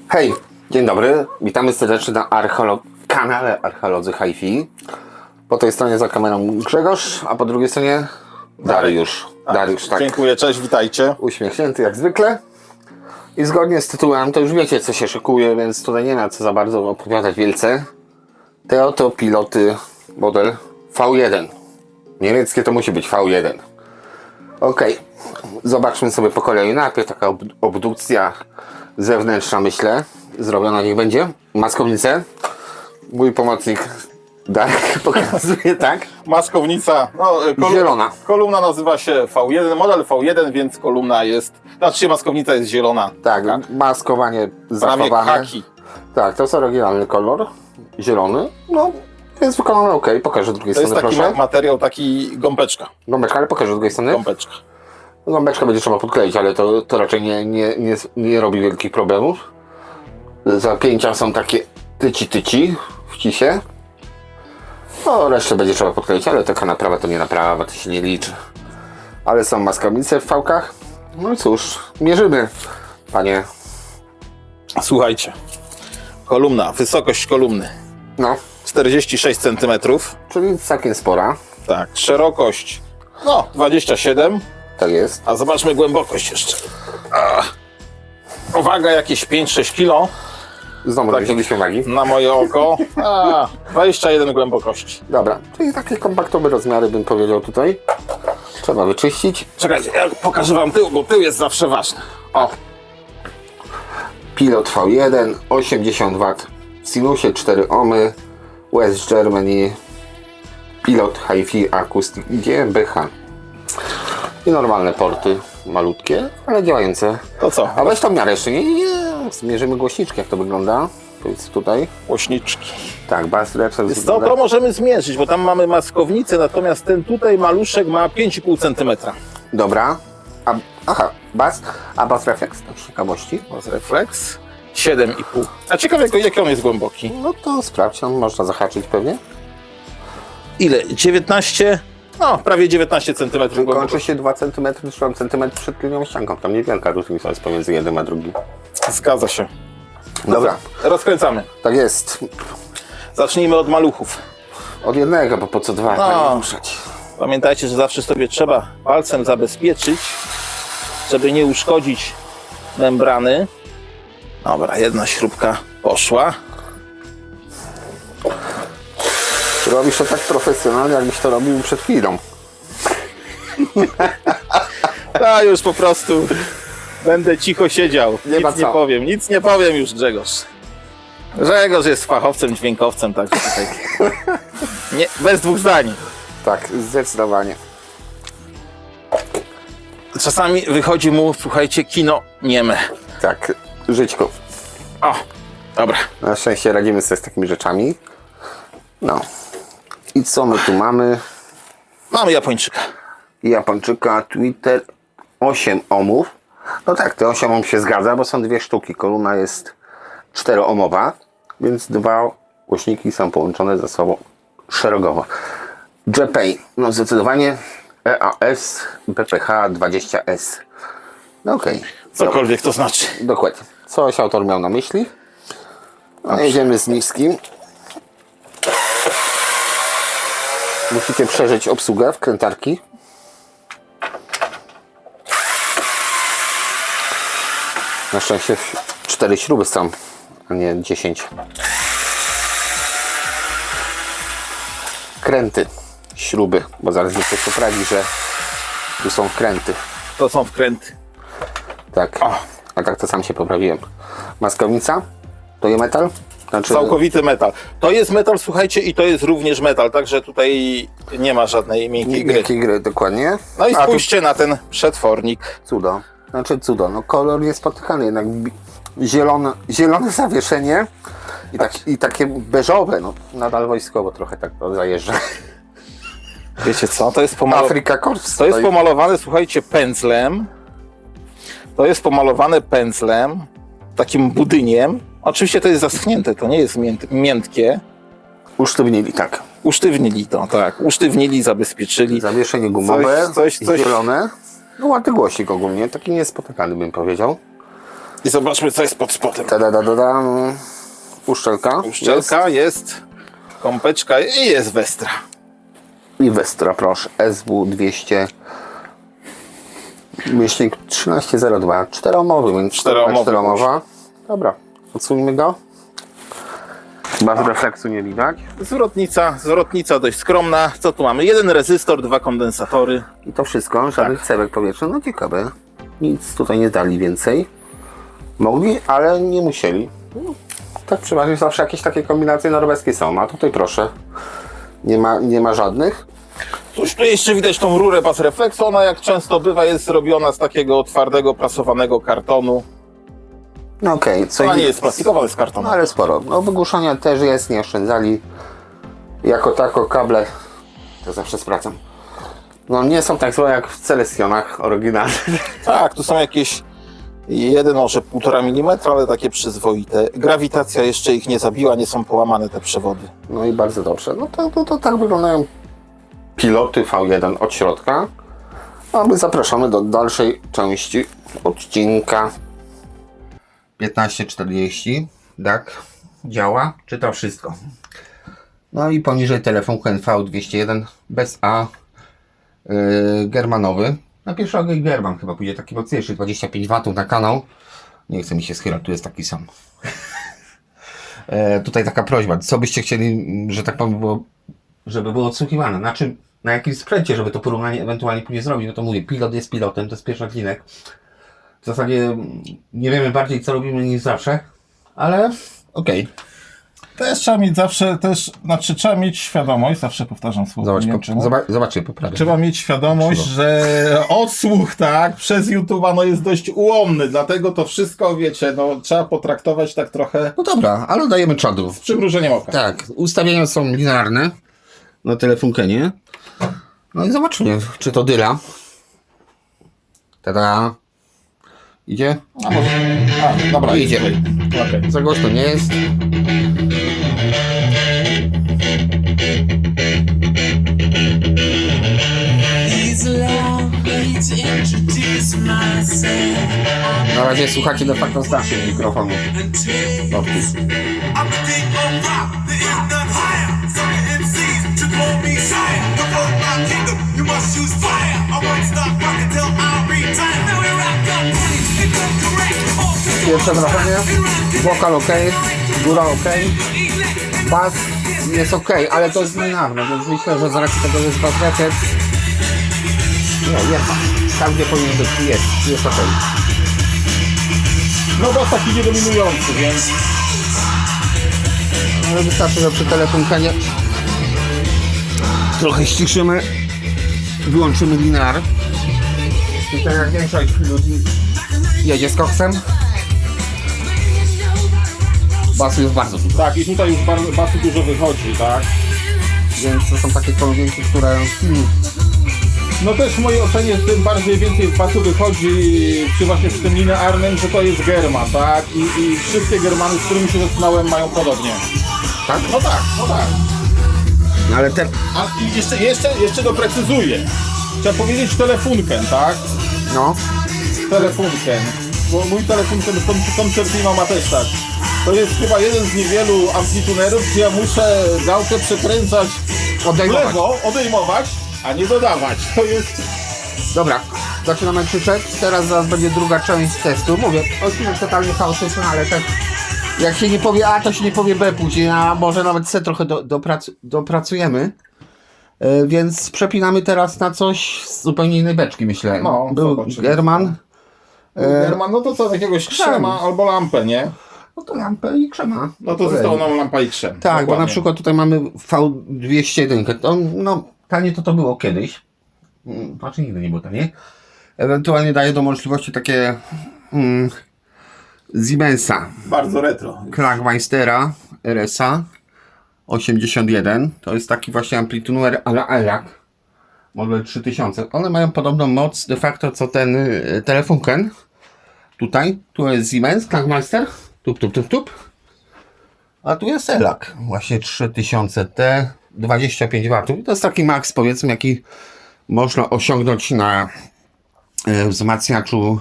Hej, dzień dobry, witamy serdecznie na kanale Archeolodzy Hi-Fi. Po tej stronie za kamerą Grzegorz, a po drugiej stronie Dariusz. Dariusz, tak. Dziękuję, cześć, witajcie. Uśmiechnięty jak zwykle. I zgodnie z tytułem to już wiecie, co się szykuje, więc tutaj nie ma co za bardzo opowiadać wielce. Te oto piloty model V1. Niemieckie to musi być V1. Ok, zobaczmy sobie po kolei. Najpierw taka obdukcja zewnętrzna, myślę, zrobiona niech będzie. Maskownicę. Mój pomocnik Darek pokazuje, tak? Maskownica, Zielona. Kolumna nazywa się V1, model V1, więc kolumna jest, znaczy maskownica jest zielona. Tak, maskowanie Prawie zachowane. khaki. Tak, to jest oryginalny kolor. Zielony. No, jest wykonane ok. Pokażę z drugiej To jest strony, taki proszę. materiał, taki gąbeczka. Gąbeczka, ale pokażę z drugiej strony. Gąbeczka. Gąbeczkę będzie trzeba podkleić, ale to raczej nie robi wielkich problemów. Zapięcia są takie tyci w cisie. No, resztę będzie trzeba podkleić, ale taka naprawa to nie naprawa, to się nie liczy. Ale są maskownice w fałkach. No i cóż, mierzymy, panie. Słuchajcie, kolumna, wysokość kolumny No, 46 cm. czyli całkiem spora. Tak, szerokość 27, Tak jest. a zobaczmy głębokość jeszcze. Waga jakieś 5-6 kg Znowu Tak. wzięliśmy wagi. na moje oko. 21 głębokości. Dobra, czyli takie kompaktowe rozmiary bym powiedział tutaj. Trzeba wyczyścić. Czekajcie, ja pokażę wam tył, bo tył jest zawsze ważny. O, Pilot V1, 80 W w sinusie, 4 ohmy, West Germany, Pilot Hi-Fi Acoustic GmbH. I normalne porty, malutkie, ale działające. to co? A weź tą miarę jeszcze, nie. Zmierzymy głośniczki, jak to wygląda. To jest tutaj. Głośniczki. Tak, bass reference Więc to możemy zmierzyć, bo tam mamy maskownicę, natomiast ten tutaj maluszek ma 5,5 cm. Dobra. A bass reflex, tak z ciekawości. Refleks 7,5. A ciekawe, jaki on jest głęboki. No to sprawdź, tam można zahaczyć pewnie. Ile? 19? No, prawie 19 cm Kończy głębokości. się 2 cm, 3 cm przed linią ścianką. Tam niewielka różnica jest pomiędzy jednym a drugim. Zgadza się. Dobra, Rozkręcamy. tak jest. Zacznijmy od maluchów. Od jednego, bo po co dwa? No. Nie ruszać. Pamiętajcie, że zawsze sobie trzeba palcem zabezpieczyć, żeby nie uszkodzić membrany. Dobra, jedna śrubka poszła. Robisz to tak profesjonalnie, jakbyś to robił przed chwilą. A już po prostu będę cicho siedział. Nie ma Nic nie co. powiem, nic nie powiem już, Grzegorz. Grzegorz jest fachowcem, dźwiękowcem, także tutaj nie, bez dwóch zdań. Tak, zdecydowanie. Czasami wychodzi mu, słuchajcie, kino nieme. Tak, żyćko. O, dobra. Na szczęście radzimy sobie z takimi rzeczami. No. I co my tu mamy? Mamy Japończyka. Japończyka Twitter 8 ohmów. No tak, te 8 ohm się zgadza, bo są dwie sztuki. Kolumna jest 4-ohmowa, więc dwa głośniki są połączone ze sobą szerokowo. JPay, no zdecydowanie EAS BPH 20S. No okej. Cokolwiek to znaczy. Dokładnie. Coś autor miał na myśli. No, jedziemy z niskim. Musicie przeżyć obsługę wkrętarki. Na szczęście 4 śruby są, a nie 10. Kręty, śruby, bo zaraz mi ktoś poprawi, że tu są wkręty. To są wkręty. Tak, a tak to sam się poprawiłem. Maskownica, to jest metal? Znaczy, Całkowity metal. To jest metal, słuchajcie, i to jest również metal, także tutaj nie ma żadnej miękkiej gry. Miękkiej gry, dokładnie. No i A tu spójrzcie na ten przetwornik. cudo. Znaczy cudo, no kolor niespotykany, jednak zielone zawieszenie i takie beżowe, no nadal wojskowo trochę tak to zajeżdża. Wiecie co? To jest Afryka Korps. To jest pomalowane, słuchajcie, pędzlem. To jest pomalowane pędzlem, takim budyniem. Oczywiście to jest zaschnięte, to nie jest miętkie. Usztywnili, tak. Usztywnili to, tak. Usztywnili, zabezpieczyli. Zawieszenie gumowe, Coś. zielone. No ładny głosik ogólnie, taki niespotykany bym powiedział. I zobaczmy, co jest pod spodem. Uszczelka. Uszczelka jest, kąpeczka i jest Westra. I Westra, proszę. SW200 myślnik 1302. Czteroomowy, więc czteroomowa. Dobra, odsuńmy go. Chyba z refleksu nie widać. Zwrotnica dość skromna. Co tu mamy? Jeden rezystor, 2 kondensatory. I to wszystko, żadnych cewek powietrznych. No ciekawe. Nic tutaj nie dali więcej. Mogli, ale nie musieli. No, tak przeważnie zawsze jakieś takie kombinacje norweskie są. A tutaj proszę. Nie ma żadnych. Cóż, tu jeszcze widać tą rurę pas refleksu. Ona, jak często bywa, jest zrobiona z takiego twardego, prasowanego kartonu. No okej. Ona nie jest plastikowa, ale z kartonu. No ale sporo. No wygłuszania też jest, nie oszczędzali. Jako tako kable to zawsze sprawdzam. No nie są tak złe jak w Celestionach oryginalnych. Tak, tu są jakieś 1, może 1,5 mm, ale takie przyzwoite. Grawitacja jeszcze ich nie zabiła, nie są połamane te przewody. No i bardzo dobrze. No to tak wyglądają piloty V1 od środka. A my zapraszamy do dalszej części odcinka. 15:40. Tak, działa, czyta wszystko. No i poniżej telefon V201 bez A, germanowy. Na pierwszy ogień German chyba pójdzie taki mocniejszy, 25 W na kanał. Nie chce mi się schylać, tu jest taki sam. Tutaj taka prośba, co byście chcieli, że tak powiem, żeby było odsłuchiwane, na jakim sprzęcie, żeby to porównanie ewentualnie później zrobić. No to mówię, pilot jest pilotem, to jest pierwszy odcinek. W zasadzie nie wiemy bardziej, co robimy niż zawsze, ale okej. Też trzeba mieć zawsze, trzeba mieć świadomość, zawsze powtarzam słowo. Zobaczcie, poprawię. Trzeba mieć świadomość, że odsłuch, tak, przez YouTube'a no jest dość ułomny, dlatego to wszystko, wiecie, no trzeba potraktować tak trochę No dobra, ale dajemy czadu. z przymrużeniem oka. Tak, ustawienia są linearne na telefunkenie. No i zobaczymy, czy to dyla. Tada. Idzie? Dobra, Idzie. Okay. Za głośno nie jest. Na razie słuchacie de facto z naszych mikrofonów. Pierwsze wrażenie, wokal ok, góra ok, bas jest ok, ale to jest linearne, więc myślę, że z racji tego jest bas racket. Nie ma. Tam gdzie powinien być, jest ok. No bo taki niedominujący, więc... Ale wystarczy, że przy telefonkanie trochę ściszymy, wyłączymy linear. I tak jak większość ludzi jedzie z koksem. Basu jest bardzo dużo. Tak, i tutaj już basu dużo wychodzi, tak? Więc to są takie kolumniki, które... No też w mojej ocenie tym bardziej więcej basu wychodzi właśnie przy tym linearnym, że to jest German, tak? I wszystkie Germany, z którymi się zetknąłem, mają podobnie. Tak? No tak, no tak. Ale te... A i jeszcze doprecyzuję. Trzeba powiedzieć telefunken, tak? No. Telefunken. Bo mój telefunken koncertino ma też tak. To jest chyba jeden z niewielu amplitunerów, gdzie ja muszę gałkę przekręcać w lewo, odejmować, a nie dodawać. To jest... Dobra, zaczynamy krzyczeć. Zaraz będzie druga część testu. Mówię, odcinek totalnie chaotyczny, ale też jak się nie powie A, to się nie powie B później, a może nawet C trochę dopracujemy. Więc przepinamy teraz na coś z zupełnie innej beczki, myślę. No, był zobaczymy. German. German, no to co, jakiegoś krzema albo lampę, nie? No to lampę i krzema. No to została nam lampa i krzem. Tak, Dokładnie. bo na przykład tutaj mamy V201. To, no, tanie to było kiedyś. Znaczy nigdy nie było tanie. Ewentualnie daje do możliwości takie Siemensa. Bardzo retro. Klangmeistera RSA 81. To jest taki właśnie amplituner a la ELAC. Model 3000. One mają podobną moc de facto co ten telefunken. Tutaj. Tu jest Siemens Klangmeister. Tup. A tu jest ELAC. Właśnie 3000T. 25 W. I to jest taki maks, powiedzmy, jaki można osiągnąć na wzmacniaczu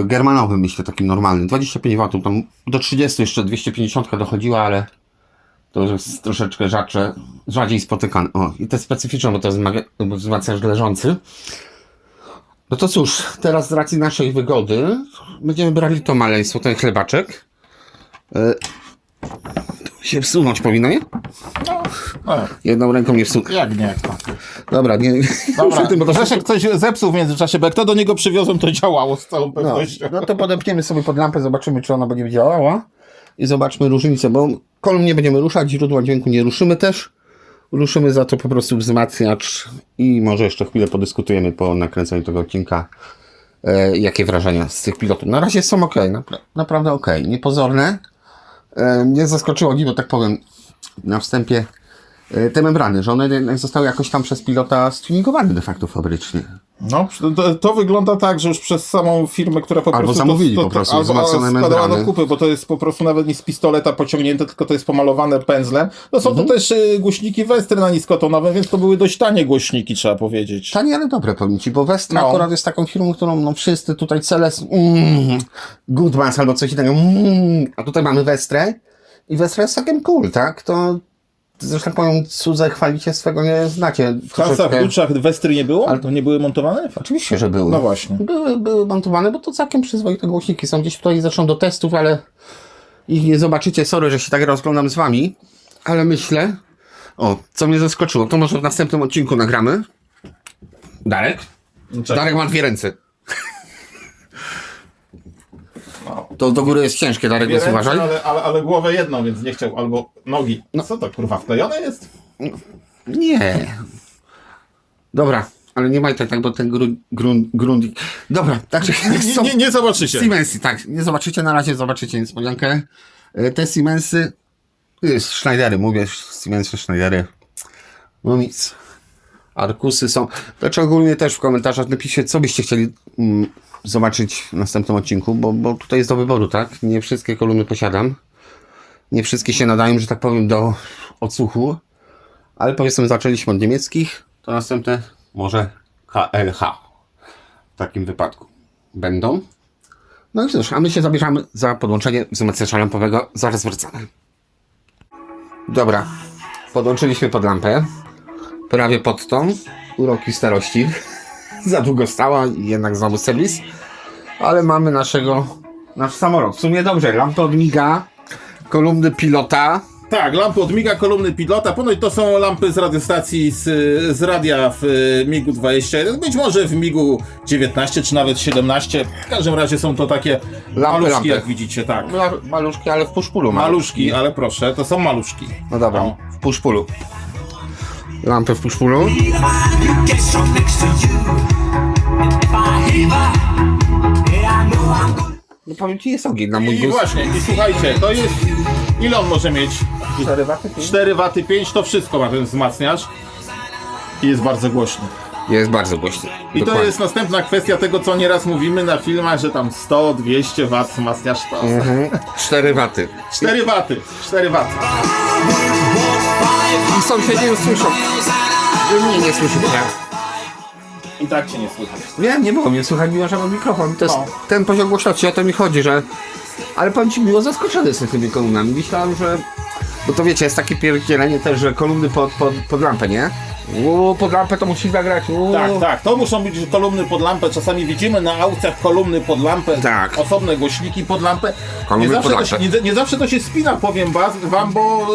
germanowym, myślę, takim normalnym. 25 W, tam do 30 jeszcze 250 dochodziła, ale to już jest troszeczkę rzadziej spotykane. O, i to jest specyficzne, bo to jest wzmacniacz leżący. No to cóż, teraz z racji naszej wygody będziemy brali to maleństwo, ten chlebaczek. Tu się wsunąć powinno, nie? No, Jedną ręką nie wsunąć. jak nie? Dobra, nie. Dobra, Przy tym, bo to Grzesiek coś zepsuł w międzyczasie, bo jak to do niego przywiozłem, to działało z całą pewnością. No to podepniemy sobie pod lampę, zobaczymy, czy ona będzie działała. I zobaczmy różnicę, bo kolumn nie będziemy ruszać, źródła dźwięku nie ruszymy też. Ruszymy za to po prostu wzmacniacz i może jeszcze chwilę podyskutujemy po nakręceniu tego odcinka, jakie wrażenia z tych pilotów. Na razie są ok, naprawdę ok, niepozorne. Mnie zaskoczyło, niby tak powiem, na wstępie te membrany, że one jednak zostały jakoś tam przez pilota stuningowane de facto fabrycznie. No, to wygląda tak, że już przez samą firmę, która po Albo prostu... zamówili po prostu wzmocnione składała membrany. do kupy, bo to jest po prostu nawet nie z pistoleta pociągnięte, tylko to jest pomalowane pędzlem. No są to też głośniki Westry na niskotonowym, więc to były dość tanie głośniki, trzeba powiedzieć. Tanie, ale dobre, powiem ci, bo Westra No. akurat jest taką firmą, którą no wszyscy tutaj Celes, Goodmans albo coś innego, a tutaj mamy Westrę i Westra jest takim cool, tak? To zresztą powiem, cudze chwalicie swego nie znacie. W Hansach Kluczach Westry nie było? Ale to nie były montowane? Oczywiście, że były. No właśnie. Były montowane, bo to całkiem przyzwoite głośniki są gdzieś tutaj zresztą do testów, ale ich nie zobaczycie. Sorry, że się tak rozglądam z wami, ale myślę, co mnie zaskoczyło, to może w następnym odcinku nagramy. Darek? Czekaj. Darek ma 2 ręce. To do góry jest ciężkie, Darek, więc uważaj. Ale głowę jedną, więc nie chciał, albo nogi. No. Co to, kurwa, wklejone jest? Nie. Dobra, ale nie majtaj tak, bo ten grundik. Dobra, także są Nie zobaczycie. Siemensy, tak. Nie zobaczycie na razie, zobaczycie niespodziankę. Te Siemensy, Schneidery, mówię, Siemensy, Schneidery. No nic. Arkusy są. Znaczy ogólnie też w komentarzach napiszcie, co byście chcieli zobaczyć w następnym odcinku, bo tutaj jest do wyboru, tak? Nie wszystkie kolumny posiadam. Nie wszystkie się nadają, że tak powiem, do odsłuchu. Ale powiedzmy, zaczęliśmy od niemieckich, to następne może KLH. W takim wypadku będą. No i cóż, a my się zabierzemy za podłączenie wzmacniacza lampowego. Zaraz wracamy. Dobra, podłączyliśmy pod lampę. Prawie pod tą. Uroki starości. Za długo stała i jednak znowu serwis. Ale mamy nasz samolot. W sumie dobrze, lampa od miga, kolumny pilota. Tak, lampy od miga, kolumny pilota. Ponoć to są lampy z radiostacji z radia w MiG-u 21. Być może w MiG-u 19 czy nawet 17. W każdym razie są to takie maluszki, jak widzicie, tak. Maluszki, ale w puszpulu. Maluszki, ale proszę, to są maluszki. No dobra, No. w puszpulu. Lampy w puszpulu. Get some next to you. And if I heaver, yeah, I know I'm good. No powiem ci, jest ogień na mój I gust. właśnie, i słuchajcie, to jest... Ile on może mieć? 4 waty? 4 waty 5, to wszystko ma ten wzmacniacz. I jest bardzo głośny. Jest bardzo głośny. I Dokładnie. to jest następna kwestia tego, co nieraz mówimy na filmach, że tam 100, 200 wat wzmacniacz to... 4 waty. 4 waty, 4 waty. I sąsiedzi już słyszą. Wy mnie nie słyszycie. I tak cię nie słychać. Wiem, nie było mnie słychać, mimo że mam mikrofon. To jest No. ten poziom głośności, o to mi chodzi, że... Ale powiem ci, miło zaskoczony jestem tymi kolumnami. Myślałem, że... Bo to wiecie, jest takie pierdzielenie też, że kolumny pod lampę, nie? Pod lampę to musi zagrać. Tak, to muszą być kolumny pod lampę. Czasami widzimy na aukcjach kolumny pod lampę, Tak. osobne głośniki pod lampę. Kolumny Nie zawsze, pod to się, lampę. nie zawsze to się spina, powiem wam, bo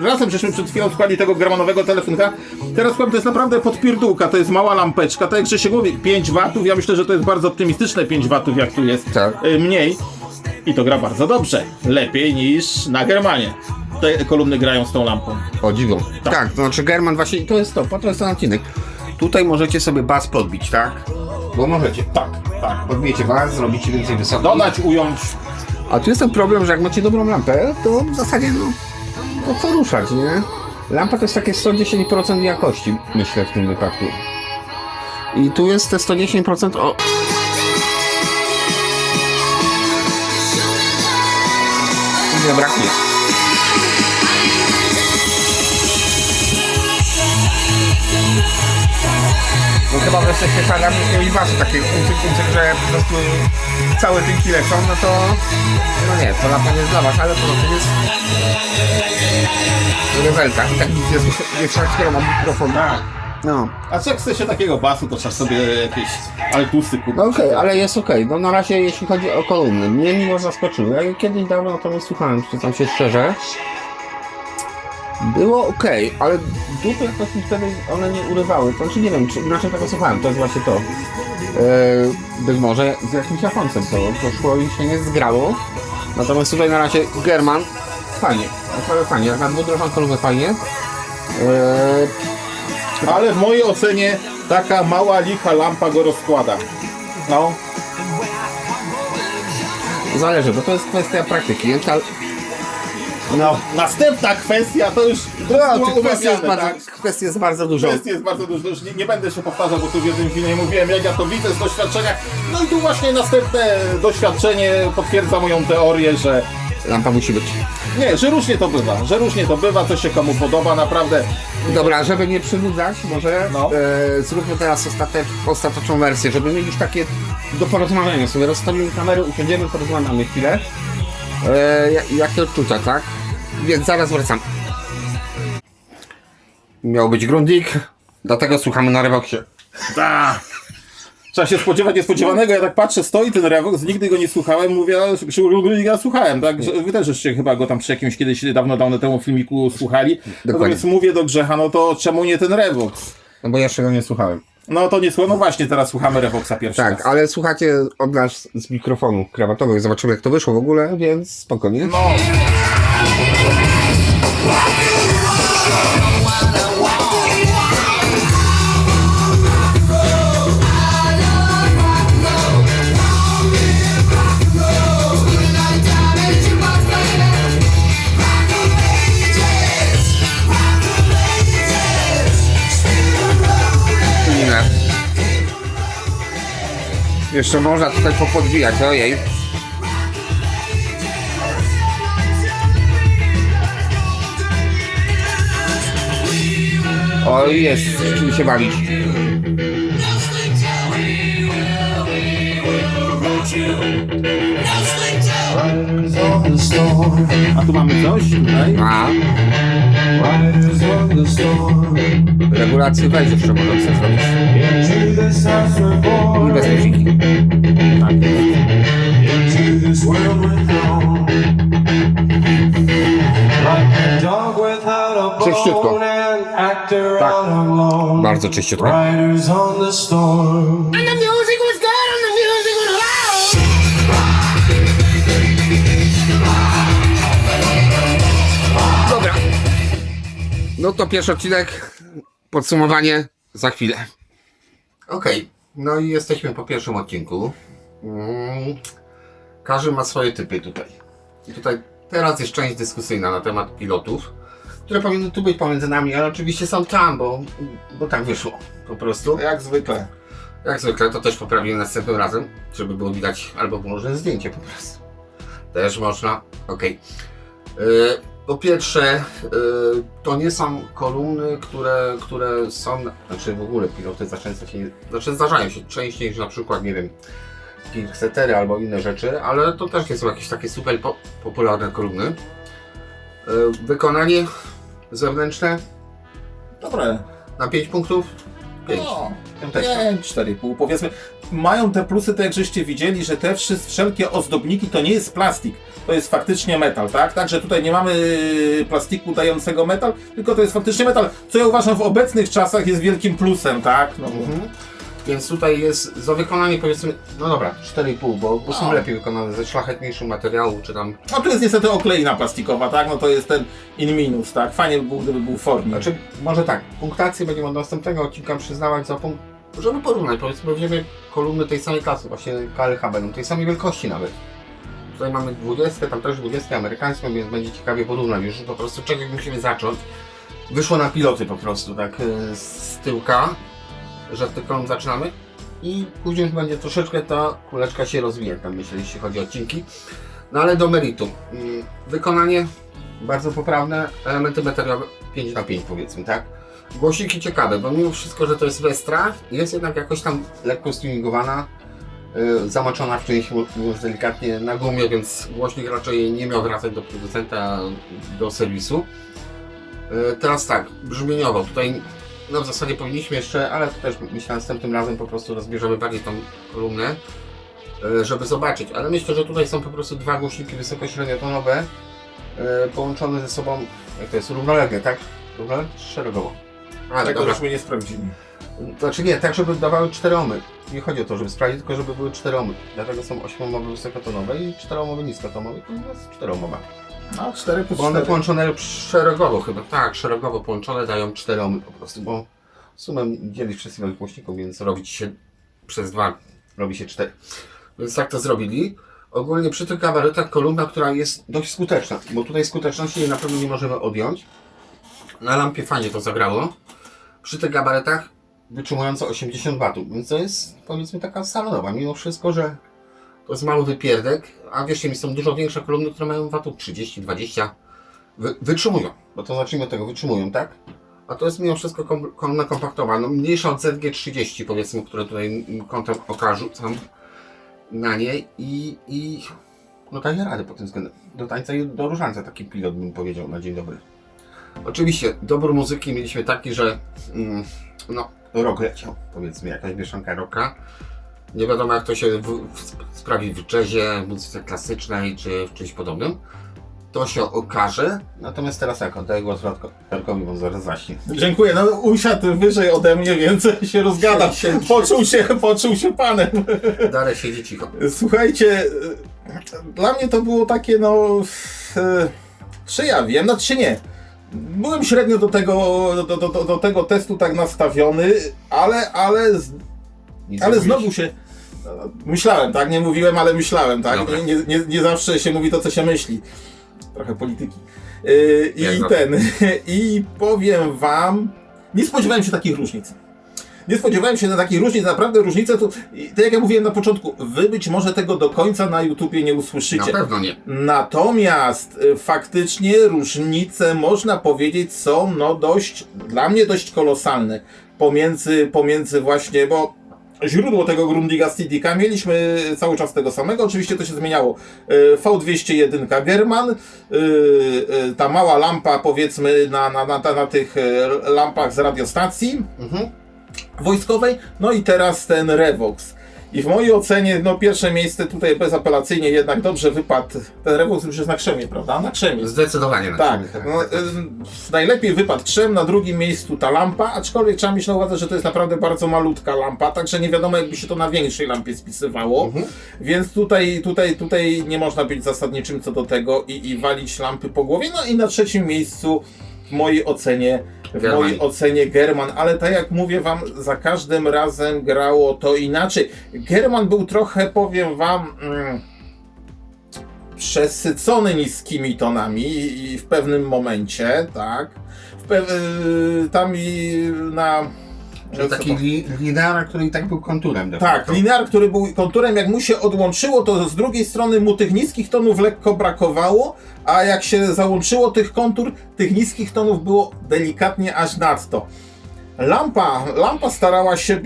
razem żeśmy przed chwilą składali tego gramonowego telefonka. Teraz powiem, to jest naprawdę podpierdółka, to jest mała lampeczka, tak jak Grzesiek mówi, 5 watów, ja myślę, że to jest bardzo optymistyczne 5 watów, jak tu jest Tak. mniej. I to gra bardzo dobrze, lepiej niż na Germanie. Te kolumny grają z tą lampą. O dziwo. Tak, to znaczy German właśnie, to jest to jest ten odcinek. Tutaj możecie sobie bas podbić, tak? Bo możecie. Tak. Podbijecie bas, zrobicie więcej wysoki. Dodać, ująć. A tu jest ten problem, że jak macie dobrą lampę, to w zasadzie no to co ruszać, nie? Lampa to jest takie 110% jakości, myślę w tym wypadku. I tu jest te 110% o... Nie braknie. No chyba, że jesteście fanami i wasy takie ucych, że po prostu całe tynki lecą, no to no nie, to lapa nie jest dla was, ale poza tym jest rewelka. Tak jest szarczkera ma mikrofon. Tak. No. A co jak chce się takiego basu, to trzeba sobie jakieś altusy kupić. No okej, ale jest okej. No na razie jeśli chodzi o kolumny, mnie miło zaskoczyły. Ja kiedyś dawno to nie słuchałem, przyznam się szczerze. Było okej, ale dupy jakoś mi wtedy one nie urywały. To znaczy nie wiem, czy inaczej tego słuchałem, to jest właśnie to. Być może z jakimś Japońcem to szło i się nie zgrało. Natomiast tutaj na razie German fajnie, naprawdę fajnie, jak na dwudrożną kolumnę fajnie. Ale w mojej ocenie taka mała, licha lampa go rozkłada. No. Zależy, bo to jest kwestia praktyki. No. Następna kwestia to już Kwestii jest bardzo dużo. Kwestii jest bardzo dużo, już nie będę się powtarzał, bo tu w jednym filmie mówiłem, jak ja to widzę z doświadczenia. No i tu właśnie następne doświadczenie potwierdza moją teorię, że Lampa musi być. nie, że różnie to bywa, co się komu podoba, naprawdę. Dobra, żeby nie przynudzać, może No. zróbmy teraz ostateczną wersję, żeby mieć już takie do porozmawiania sobie. Rozstawimy kamerę, usiądziemy, porozmawiamy chwilę. Jakie odczucia, tak? Więc zaraz wracam. Miał być Grundig, dlatego słuchamy na Revoxie. Trzeba się spodziewać niespodziewanego, ja tak patrzę, stoi ten Revox, nigdy go nie słuchałem, mówię, przy Ulgrudiga słuchałem, tak? Wy też jeszcze chyba go tam przy jakimś kiedyś dawno temu filmiku słuchali. Natomiast mówię do Grzecha, no to czemu nie ten Revox? No bo jeszcze go nie słuchałem. No to nie słucham, no właśnie, teraz słuchamy Revoxa pierwszy Tak, raz. ale słuchacie od nas z mikrofonu krawatowego, zobaczymy jak to wyszło w ogóle, więc spokojnie. No. Inne. Jeszcze można tutaj popodbijać, ojej. Oj, jest z czym się bawić. A tu mamy coś tutaj? A. Regulacje weź jeszcze może chcesz zrobić. I bez muziki. Czyściutko. Tak. Bardzo czyściutko. Dobra. No to pierwszy odcinek, podsumowanie za chwilę. Okej, no i jesteśmy po pierwszym odcinku. Każdy ma swoje typy tutaj. I tutaj teraz jest część dyskusyjna na temat pilotów, które powinny tu być pomiędzy nami, ale oczywiście są tam, bo tak wyszło po prostu. Jak zwykle. Jak zwykle, to też poprawimy następnym razem, żeby było widać, albo może zdjęcie po prostu. Też można, okej. Po pierwsze, to nie są kolumny, które są, znaczy w ogóle piloty zdarzają się częściej niż na przykład, nie wiem, Kicksetery albo inne rzeczy, ale to też nie są jakieś takie super popularne kolumny. Wykonanie zewnętrzne Dobre. na 5 punktów. 5. No, 4,5 powiedzmy. Mają te plusy, tak jak żeście widzieli, że te wszelkie ozdobniki to nie jest plastik, to jest faktycznie metal, tak? Także tutaj nie mamy plastiku dającego metal, tylko to jest faktycznie metal, co ja uważam w obecnych czasach jest wielkim plusem, tak? No, Więc tutaj jest za wykonanie powiedzmy, no dobra, 4,5, bo są lepiej wykonane ze szlachetniejszego materiału, czy tam... no tu jest niestety okleina plastikowa, tak? No to jest ten in minus, tak? Fajnie by było, gdyby był w formie. Znaczy, może tak, punktację będziemy od następnego odcinka przyznawać za punkt, żeby porównać, powiedzmy, weźmiemy kolumny tej samej klasy, właśnie KLH będą tej samej wielkości nawet. Tutaj mamy 20, tam też 20 amerykańską, więc będzie ciekawie porównać już po prostu czego musimy zacząć. Wyszło na piloty po prostu, tak z tyłka, że od tych kolumn zaczynamy i później już będzie troszeczkę ta kuleczka się rozwija, tam myślę, jeśli chodzi o odcinki. No ale do meritum. Wykonanie bardzo poprawne, elementy materiałowe 5/5 powiedzmy, tak? Głośniki ciekawe, bo mimo wszystko, że to jest Westra, jest jednak jakoś tam lekko stuningowana Zamoczona w czymś już delikatnie na gumie, więc głośnik raczej nie miał wracać do producenta, do serwisu. Teraz tak, brzmieniowo, tutaj no w zasadzie powinniśmy jeszcze, ale to też myślę następnym razem po prostu rozbierzemy bardziej tą kolumnę, żeby zobaczyć, ale myślę, że tutaj są po prostu dwa głośniki wysoko-średniotonowe połączone ze sobą, jak to jest, równolegle, tak? Równolegle czy szeregowo? A, Tego dobra. już my nie sprawdzimy. Znaczy nie, tak żeby dawały 4 ohmy. Nie chodzi o to, żeby sprawdzić, tylko żeby były 4 ohmy. Dlatego są 8-ohmowe wysokotonowe i 4-ohmowe niskotonowe i to jest 4-ohmowe. No, 4 plus Bo one 4. połączone szeregowo chyba, tak, szeregowo połączone dają 4 ohmy po prostu, bo sumę dzielić przez ilość głośników, więc robić się przez 2, robi się 4. Więc tak to zrobili. Ogólnie przy tych gabarytach kolumna, która jest dość skuteczna, bo tutaj skuteczności na pewno nie możemy odjąć. Na lampie fajnie to zagrało. Przy tych gabarytach wytrzymująca 80 W, więc to jest powiedzmy taka salonowa, mimo wszystko, że to jest mały wypierdek, a wierzcie mi, są dużo większe kolumny, które mają watów 30, 20, wytrzymują, bo to zacznijmy od tego, wytrzymują, tak? A to jest mimo wszystko kolumna kompaktowa, no mniejsza od ZG30 powiedzmy, które tutaj kątem oka rzucam na niej i no daje radę pod tym względem. Do tańca i do różańca taki pilot bym powiedział na dzień dobry. Oczywiście dobór muzyki mieliśmy taki, że no rock leciał, powiedzmy jakaś mieszanka rocka. Nie wiadomo jak to się sprawi w jazzie, w muzyce klasycznej czy w czymś podobnym. To się okaże. Natomiast teraz jak oddaję głos Radkowi, bo zaraz zaśnie. Dziękuję, no usiadł wyżej ode mnie, więc się rozgada. Poczuł się panem. Darek siedzi cicho. Słuchajcie, dla mnie to było takie, no, czy ja wiem, no czy nie. Byłem średnio do tego testu tak nastawiony, ale znowu się... Myślałem, tak? Nie mówiłem, ale myślałem, tak? Dobra. Nie zawsze się mówi to, co się myśli. Trochę polityki. I powiem wam, nie spodziewałem się takich różnic. Nie spodziewałem się na takich różnic, naprawdę różnice to, tak jak ja mówiłem na początku, wy być może tego do końca na YouTubie nie usłyszycie. Na pewno nie. Natomiast faktycznie różnice, można powiedzieć, są no dla mnie dość kolosalne pomiędzy właśnie, bo źródło tego Grundiga Stidika mieliśmy cały czas tego samego, oczywiście to się zmieniało. V201 German, ta mała lampa powiedzmy na tych lampach z radiostacji wojskowej, no i teraz ten Revox. I w mojej ocenie, no pierwsze miejsce tutaj bezapelacyjnie jednak dobrze wypadł ten Revox, już jest na krzemie, prawda? Na krzemie. Zdecydowanie na Tak, krzemie, no, najlepiej wypadł krzem, na drugim miejscu ta lampa, aczkolwiek trzeba mieć na uwadze, że to jest naprawdę bardzo malutka lampa, także nie wiadomo jakby się to na większej lampie spisywało, więc tutaj nie można być zasadniczym co do tego i walić lampy po głowie. No i na trzecim miejscu w mojej ocenie German, ale tak jak mówię wam, za każdym razem grało to inaczej. German był trochę, powiem wam, przesycony niskimi tonami i w pewnym momencie, tak, tam i na... Taki linear, który i tak był konturem. Tak, linear, który był konturem, jak mu się odłączyło, to z drugiej strony mu tych niskich tonów lekko brakowało, a jak się załączyło tych kontur, tych niskich tonów było delikatnie aż nadto. Lampa starała się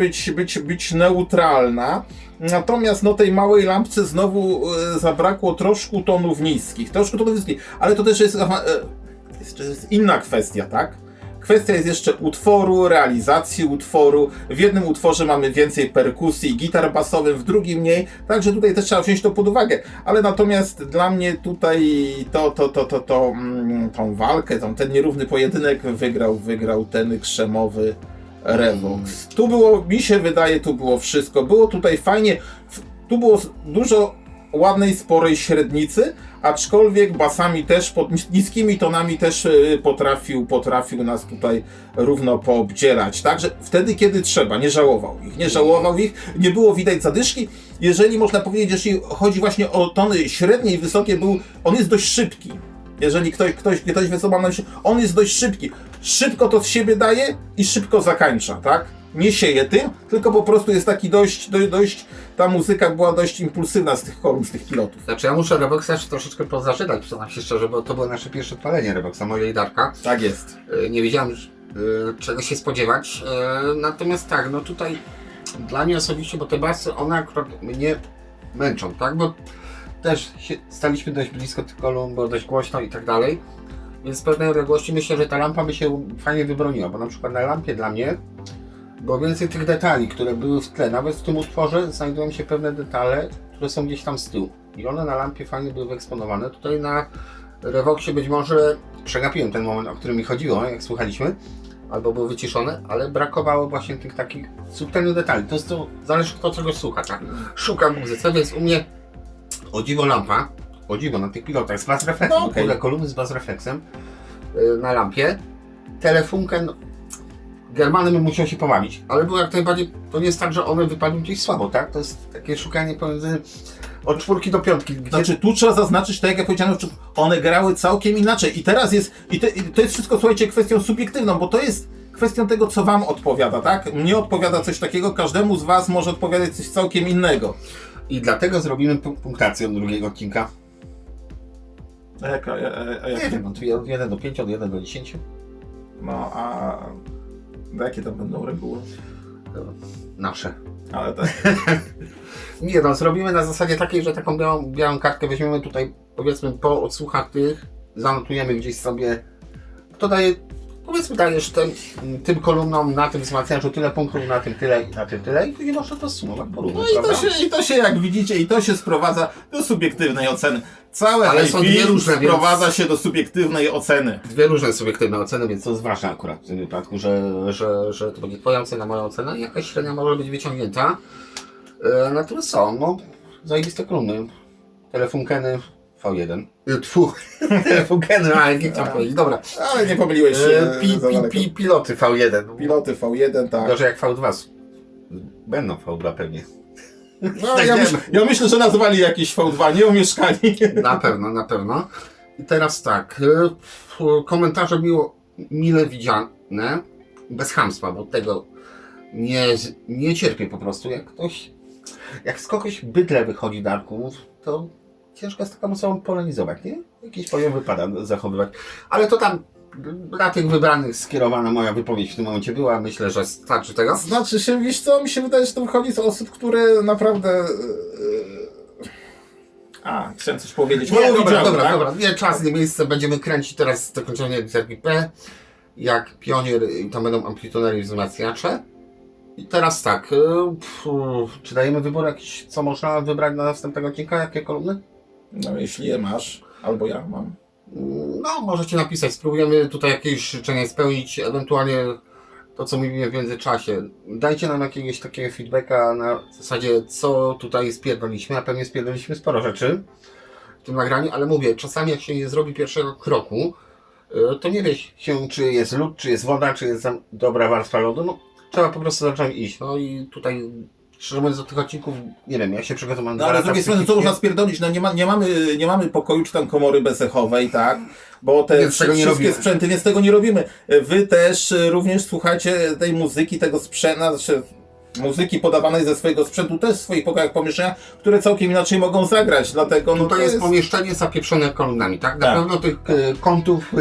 być neutralna, natomiast no tej małej lampce znowu zabrakło troszkę tonów niskich, ale to też jest inna kwestia, tak? Kwestia jest jeszcze utworu, realizacji utworu. W jednym utworze mamy więcej perkusji, gitar basowych, w drugim mniej. Także tutaj też trzeba wziąć to pod uwagę. Ale natomiast dla mnie tutaj tą walkę, ten nierówny pojedynek wygrał ten krzemowy Revox. Tu było, mi się wydaje, tu było wszystko. Było tutaj fajnie, tu było dużo ładnej, sporej średnicy, aczkolwiek basami też, pod niskimi tonami też potrafił nas tutaj równo poobdzierać. Także wtedy, kiedy trzeba, nie żałował ich, nie było widać zadyszki. Jeżeli można powiedzieć, jeśli chodzi właśnie o tony średnie i wysokie, on jest dość szybki. Jeżeli ktoś wie, co mam na myśli, on jest dość szybki. Szybko to z siebie daje i szybko zakańcza, tak? Nie sieje tym, tylko po prostu jest taki dość, ta muzyka była dość impulsywna z tych kolumn, z tych pilotów. Znaczy ja muszę Revoxa jeszcze troszeczkę pozaczynać, przyznam się szczerze, bo to było nasze pierwsze odpalenie Revoxa, moje i Darka. Tak jest. Nie wiedziałem czego się spodziewać, natomiast tak, no tutaj dla mnie osobiście, bo te basy, one akurat mnie męczą, tak? Bo też staliśmy dość blisko tych kolumn, było dość głośno i tak dalej. Więc z pewnej odległości myślę, że ta lampa by się fajnie wybroniła, bo na przykład na lampie dla mnie było więcej tych detali, które były w tle. Nawet w tym utworze znajdują się pewne detale, które są gdzieś tam z tyłu. I one na lampie fajnie były wyeksponowane. Tutaj na Revoxie być może przegapiłem ten moment, o którym mi chodziło, jak słuchaliśmy, albo były wyciszone, ale brakowało właśnie tych takich subtelnych detali. To jest to, zależy kto czego słucha, tak? Szukam muzyce, więc u mnie o dziwo lampa, o dziwo na tych pilotach z bass reflexem, No, okej. kolumny z bass reflexem na lampie. Telefunken, Germanem bym musiał się pobawić, ale było jak najbardziej, to nie jest tak, że one wypadły gdzieś słabo, tak? To jest takie szukanie pomiędzy od 4 do 5. Gdzie... Znaczy tu trzeba zaznaczyć, tak jak ja powiedziałem, że one grały całkiem inaczej i teraz jest, to jest wszystko, słuchajcie, kwestią subiektywną, bo to jest kwestią tego, co wam odpowiada, tak? Mnie odpowiada coś takiego, każdemu z was może odpowiadać coś całkiem innego. I dlatego zrobimy punktację od drugiego odcinka. A jaka? Nie wiem, od 1 do 5, od 1 do 10. No a jakie tam będą reguły? Nasze. Ale tak. Nie no, zrobimy na zasadzie takiej, że taką białą kartkę weźmiemy tutaj, powiedzmy po odsłuchach tych, zanotujemy gdzieś sobie, kto daje, powiedzmy dajesz tym kolumnom na tym wzmacniaczu tyle punktów, na tym tyle i na tym tyle i później można to sumować porównać, No i to się, jak widzicie, i to się sprowadza do subiektywnej oceny. Całe Ale są dwie film różne, więc- sprowadza się do subiektywnej oceny. Dwie różne subiektywne oceny, więc to jest ważne akurat w tym wypadku, że to będzie twoja ocena, moja ocena i jakaś średnia może być wyciągnięta. Natomiast są, no, zajebiste kolumny. Telefunkeny V1. Telefunkeny, a jak chciałem powiedzieć, dobra. Ale nie pomyliłeś się za daleko. Piloty V1. Piloty V1, tak. Gorzej jak V2. Będą V2 pewnie. No, Tak ja myślę, że nazwali jakieś V2, nie omieszkali. Na pewno, na pewno. I teraz tak, komentarze mile widziane, bez chamstwa, bo tego nie cierpię po prostu. Jak z kogoś bydle wychodzi Darku, to ciężko jest taką osobą polemizować, nie? Jakiś poziom wypada zachowywać. Ale to tam dla tych wybranych skierowana moja wypowiedź w tym momencie była. Myślę, że starczy tego. Znaczy się, wiesz co, mi się wydaje, że to wychodzi z osób, które naprawdę... chciałem coś powiedzieć. Nie, Mało widziałem, dobra, tak? dobra. Nie czas, nie miejsce. Będziemy kręcić teraz zakończenie literki P. Jak pionier i tam będą amplitunery i wzmacniacze. I teraz tak, czy dajemy wybór jakiś, co można wybrać na następnego odcinka? Jakie kolumny? No jeśli je masz, albo ja mam. No, możecie napisać, spróbujemy tutaj jakieś życzenie spełnić, ewentualnie to, co mówimy w międzyczasie. Dajcie nam jakiegoś takiego feedbacka na zasadzie, co tutaj spierdoliśmy, a pewnie spierdoliśmy sporo rzeczy w tym nagraniu, ale mówię, czasami jak się nie zrobi pierwszego kroku, to nie wie się, czy jest lód, czy jest woda, czy jest tam dobra warstwa lodu, no trzeba po prostu zacząć iść. No i tutaj, szczerze mówiąc, do tych odcinków, nie wiem, ja się przygotowałem. No ale z drugiej strony, co można spierdolić? No nie mamy pokoju czy tam komory bezechowej, tak? Bo te Więc tego nie wszystkie robimy. sprzęty, więc tego nie robimy. Wy też również słuchacie tej muzyki, tego sprzętu, znaczy muzyki podawanej ze swojego sprzętu też w swoich pokojach, pomieszczeniach, które całkiem inaczej mogą zagrać, dlatego No to jest pomieszczenie zapieprzone kolumnami, tak? Na Tak. pewno tych kątów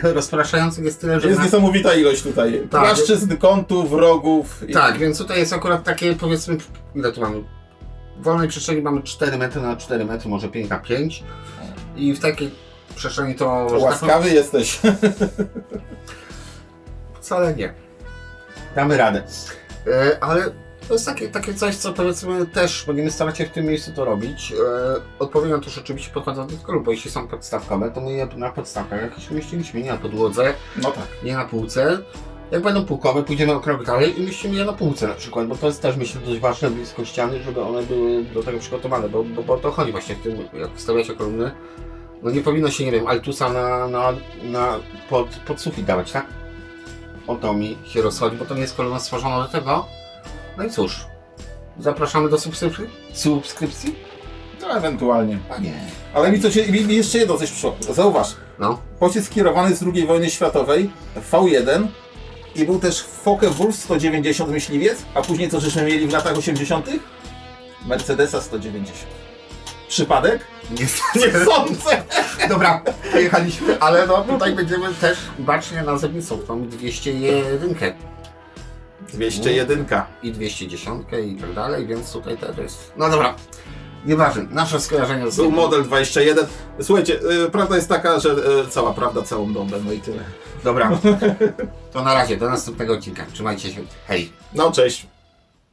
rozpraszających jest tyle, że... jest niesamowita ilość tutaj. Tak. Płaszczyzn, kątów, rogów. Tak, więc tutaj jest akurat takie, powiedzmy, ile tu mamy? W wolnej przestrzeni mamy 4 metry na 4 metry, może 5 na 5. I w takiej przestrzeni to... że tak Łaskawy jesteś. Wcale nie. Damy radę. Ale to jest takie coś, co powiedzmy też będziemy starać się w tym miejscu to robić. Odpowiednio to rzeczywiście podchodzą do tego, bo jeśli są podstawkowe, to my je na podstawkach jakieś umieściliśmy, nie na podłodze, No tak. nie na półce. Jak będą półkowe, pójdziemy o krok dalej i umieścimy je na półce na przykład, bo to jest też myślę dość ważne blisko ściany, żeby one były do tego przygotowane, bo o to chodzi właśnie w tym, jak wstawiacie kolumny. No nie powinno się, nie wiem, altusa pod sufit dawać, tak? O to mi się rozchodzi, bo to nie jest kolumna stworzona do tego. No i cóż, zapraszamy do subskrypcji? No ewentualnie. A nie. Ale mi jeszcze jedno coś przyszło. Zauważ. No. Pocisk skierowany z II wojny światowej, V1 i był też Focke-Wulf 190 myśliwiec, a później co żeśmy mieli w latach 80? Mercedesa 190. Przypadek? Nie Sądzę! Dobra, pojechaliśmy, ale no tutaj będziemy też bacznie na zewnętrzną, tą 201. 201. I 210 i tak dalej, więc tutaj to jest... No dobra, nieważne, nasze skojarzenia z Był model 21. Słuchajcie, prawda jest taka, że cała prawda, całą dobę, no i tyle. Dobra, to na razie, do następnego odcinka. Trzymajcie się, hej! No cześć.